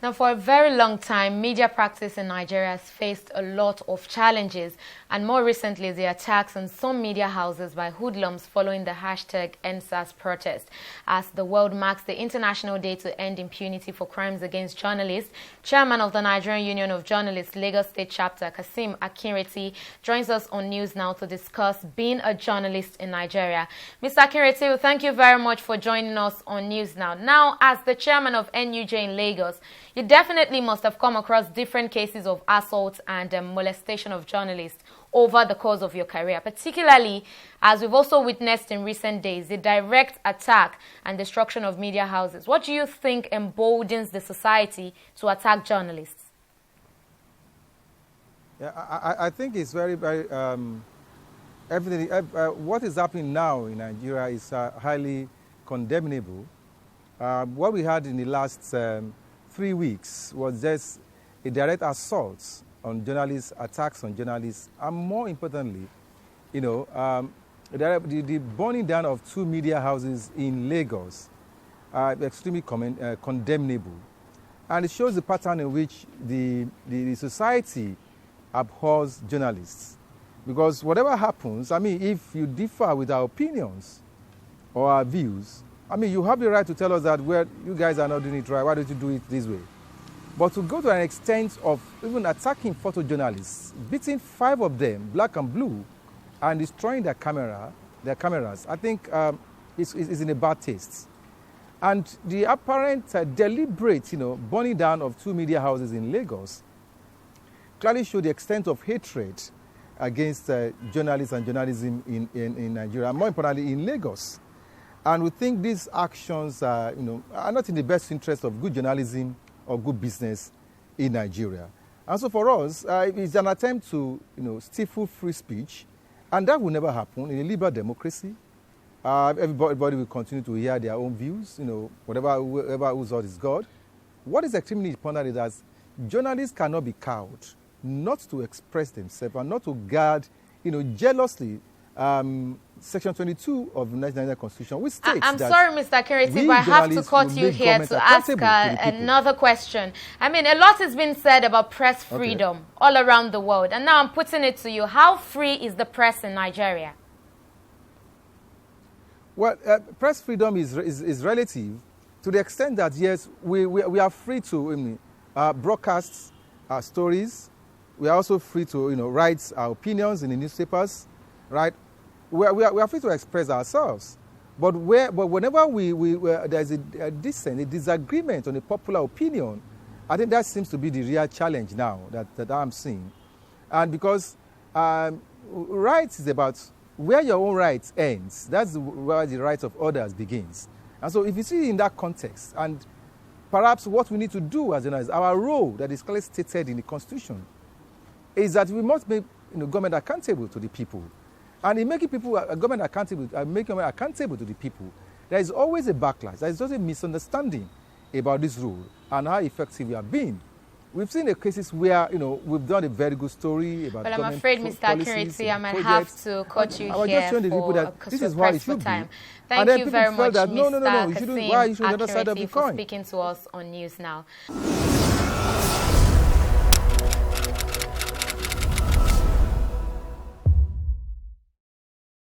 Now, for a very long time, media practice in Nigeria has faced a lot of challenges, and more recently, the attacks on some media houses by hoodlums following the hashtag #EndSARS protest. As the world marks the International Day to End Impunity for Crimes Against Journalists, Chairman of the Nigerian Union of Journalists, Lagos State Chapter, Kasim Akinreti, joins us on News Now to discuss being a journalist in Nigeria. Mr. Akinreti, thank you very much for joining us on News Now. Now, as the chairman of NUJ in Lagos, you definitely must have come across different cases of assault and molestation of journalists over the course of your career, particularly as we've also witnessed in recent days, the direct attack and destruction of media houses. What do you think emboldens the society to attack journalists? Yeah, I think it's very, everything. What is happening now in Nigeria is highly condemnable. What we had in the last 3 weeks was just a direct assault on journalists, attacks on journalists, and more importantly, the burning down of 2 media houses in Lagos are extremely condemnable. And it shows the pattern in which the society abhors journalists. Because whatever happens, if you differ with our opinions or our views, you have the right to tell us that, well, you guys are not doing it right, why don't you do it this way? But to go to an extent of even attacking photojournalists, beating 5 of them, black and blue, and destroying their cameras, I think is in a bad taste. And the apparent deliberate, burning down of 2 media houses in Lagos clearly show the extent of hatred against journalists and journalism in Nigeria, and more importantly in Lagos. And we think these actions are not in the best interest of good journalism or good business in Nigeria. And so for us, it's an attempt to stifle free speech, and that will never happen in a liberal democracy. Everybody will continue to hear their own views, whoever whose God is God. What is extremely important is that journalists cannot be cowed not to express themselves and not to guard, jealously, Section 22 of the Nigerian Constitution, which states I'm sorry, Mr. Akinreti, but I have to cut you here to ask another question. A lot has been said about press freedom all around the world, and now I'm putting it to you. How free is the press in Nigeria? Well, press freedom is relative to the extent that, yes, we are free to broadcast our stories. We are also free to write our opinions in the newspapers, right? We are free to express ourselves, but whenever there's a disagreement on a popular opinion, I think that seems to be the real challenge now that I'm seeing. And because rights is about where your own rights ends, that's where the rights of others begins. And so if you see it in that context, and perhaps what we need to do as journalists, our role that is clearly stated in the Constitution, is that we must make government accountable to the people. And in making government accountable to the people, there is always a backlash. There is always a misunderstanding about this rule and how effective we have been. We've seen the cases where we've done a very good story about. Well, I'm afraid, Mr. Akinreti, I might have to cut you here for this is why it should be. Thank you very much, Mr. Kasim Akinreti, for speaking to us on News Now.